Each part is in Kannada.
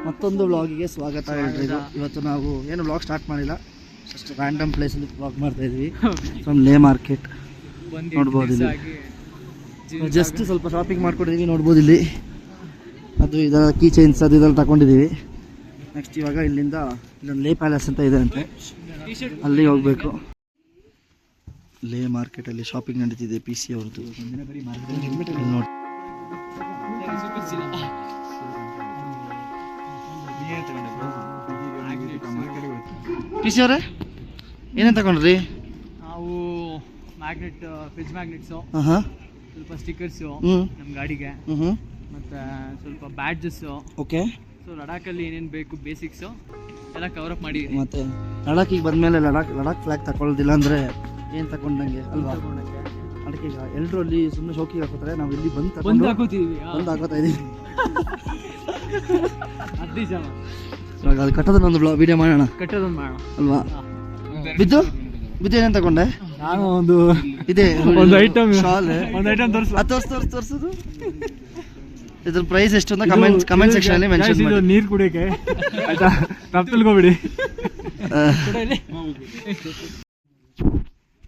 ಮತ್ತೊಂದು ವ್ಲಾಗಿಗೆ ಸ್ವಾಗತ ಹೇಳ್ತಿದ್ದು. ಇವತ್ತು ನಾವು ಏನು ವ್ಲಾಗ್ ಸ್ಟಾರ್ಟ್ ಮಾಡಿಲ್ಲ, ಜಸ್ಟ್ ರ್ಯಾಂಡಮ್ ಪ್ಲೇಸಲ್ಲಿ ವ್ಲಾಗ್ ಮಾಡ್ತಾ ಇದ್ವಿ. ಫ್ರಮ್ ಲೇ ಮಾರ್ಕೆಟ್ ನೋಡ್ಬೋದು ಇಲ್ಲಿ. ಜಸ್ಟ್ ಸ್ವಲ್ಪ ಶಾಪಿಂಗ್ ಮಾಡ್ಕೊಂಡಿದ್ದೀವಿ, ನೋಡ್ಬೋದು ಇಲ್ಲಿ. ಅದು ಇದರ ಕೀ ಚೈನ್ಸ್ ಅದು ಇದೆಲ್ಲ ತಗೊಂಡಿದ್ದೀವಿ. ನೆಕ್ಸ್ಟ್ ಇವಾಗ ಇಲ್ಲಿಂದ ಇಲ್ಲೊಂದು ಲೇ ಪ್ಯಾಲೇಸ್ ಅಂತ ಇದೆ ಅಂತೆ, ಅಲ್ಲಿ ಹೋಗಬೇಕು. ಲೇ ಮಾರ್ಕೆಟಲ್ಲಿ ಶಾಪಿಂಗ್ ನಡೀತಿದೆ PC ಅವ್ರದ್ದು. ನೋಡಿ PC ಅವರೇ ಏನೇನು ತಗೊಂಡ್ರಿ? ನಾವು ಮ್ಯಾಗ್ನೆಟ್, ಫ್ರಿಜ್ ಮ್ಯಾಗ್ನೆಟ್ಸು, ಸ್ವಲ್ಪ ಸ್ಟಿಕ್ಕರ್ಸು ನಮ್ಮ ಗಾಡಿಗೆ, ಮತ್ತು ಸ್ವಲ್ಪ ಬ್ಯಾಡ್ಜಸ್ಸು. ಓಕೆ. ಸೊ ಲಡಾಖಲ್ಲಿ ಏನೇನು ಬೇಕು ಬೇಸಿಕ್ಸು ಎಲ್ಲ ಕವರ್ ಅಪ್ ಮಾಡಿ. ಮತ್ತೆ ಲಡಾಖಿಗೆ ಬಂದಮೇಲೆ ಲಡಾಖ್ ಫ್ಲಾಗ್ ತಗೊಳ್ಳೋದಿಲ್ಲ ಅಂದರೆ ಏನು ತಗೊಂಡಂಗೆ ಅಲ್ವಾ? ಅದಕ್ಕೆ ಈಗ ಎಲ್ಲರೂ ಅಲ್ಲಿ ಸುಮ್ಮನೆ ಶೋಕಿಗೆ ಹಾಕೋತಾರೆ, ನಾವು ಇಲ್ಲಿ ಬಂದು ಹಾಕೋತೀವಿ, ಹಾಕೋತಾ ಇದ್ದೀವಿ. ಇವಾಗ ಅದು ಕಟ್ಟೋದನ್ನೊಂದು ವಿಡಿಯೋ ಮಾಡೋಣ, ಕಟ್ಟೋದೊಂದು ಮಾಡೋಣ ಅಲ್ವಾ? ಬಿದ್ದು ಏನೇನು ತಗೊಂಡೆ? ನಾನು ಒಂದು ಐಟಮ್ ಶಾಲ್, ಒಂದು ಐಟಮ್ ತೋರಿಸೋದು. ಇದ್ರ ಪ್ರೈಸ್ ಎಷ್ಟು ಅಂತ ಕಮೆಂಟ್ ಸೆಕ್ಷನ್ ಅಲ್ಲಿ ಮೆನ್ಷನ್ ಮಾಡಿ. ನೀರು ಕುಡಿಯೋಕೆ ಆಯ್ತಾ, ತಪ್ಪು ತಿಳ್ಕೊಬೇಡಿ.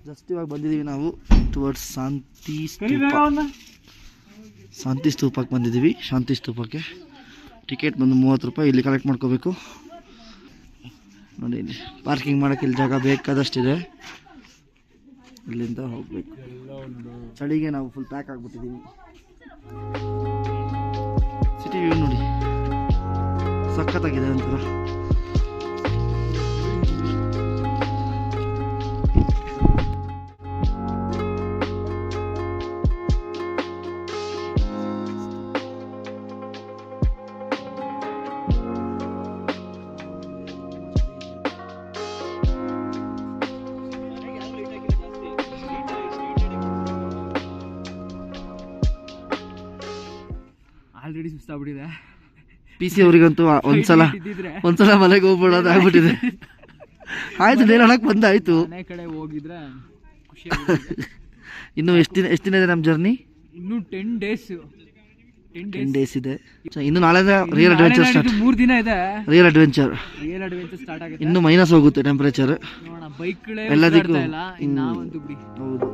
ಜಸ್ಟ್ ಇವಾಗ ಬಂದಿದ್ದೀವಿ ನಾವು ಟುವರ್ಡ್ಸ್ ಶಾಂತಿ ಸ್ತೂಪಕ್ಕೆ ಬಂದಿದ್ದೀವಿ. ಶಾಂತಿ ಸ್ತೂಪಕ್ಕೆ ಟಿಕೆಟ್ ಬಂದು 30 ರೂಪಾಯಿ. ಇಲ್ಲಿ ಕಲೆಕ್ಟ್ ಮಾಡ್ಕೋಬೇಕು. ನೋಡಿ ಇಲ್ಲಿ ಪಾರ್ಕಿಂಗ್ ಮಾಡೋಕ್ಕೆ ಇಲ್ಲಿ ಜಾಗ ಬೇಕಾದಷ್ಟಿದೆ. ಇಲ್ಲಿಂದ ಹೋಗಬೇಕು. ಚಳಿಗೆ ನಾವು ಫುಲ್ ಪ್ಯಾಕ್ ಆಗಿಬಿಟ್ಟಿದ್ದೀವಿ. ಸಿಟಿ ವ್ಯೂ ನೋಡಿ, ಸಖತ್ತಾಗಿದೆ ಒಂಥರ. ಆಲ್ರೆಡಿ ಸುಸ್ತಾಗ್ಬಿಟ್ಟಿದೆ PC ಅವರಿಗಂತೂ ಒಂದ್ಸಲ ಮನೆಗೆ ಹೋಗ್ಬಿಡೋದು ಆಗ್ಬಿಟ್ಟಿದೆ. ಆಯ್ತು, ನೇರಳಕ್ಕೆ ಬಂದಾಯ್ತು. ಮನೆ ಕಡೆ ಹೋಗಿದ್ರೆ ಖುಷಿ. ಇನ್ನು ಎಷ್ಟು ದಿನ ಇದೆ ನಮ್ಮ ಜರ್ನಿ? ಇನ್ನು 10 ಡೇಸ್ ಇದೆ. ಇನ್ನು ನಾಳೆ ರಿಯಲ್ ಅಡ್ವೆಂಚರ್ ಸ್ಟಾರ್ಟ್. 3 ದಿನ ಇದೆ ರಿಯಲ್ ಅಡ್ವೆಂಚರ್ ಸ್ಟಾರ್ಟ್ ಆಗುತ್ತೆ. ಇನ್ನು ಮೈನಸ್ ಹೋಗುತ್ತೆ ಟೆಂಪರೇಚರ್ ನೋಡೋಣ. ಬೈಕ್ಗಳೇ ಎಲ್ಲದಕ್ಕೂ. ನಾವಂತೂ ಬಿಡಿ. ಹೌದು.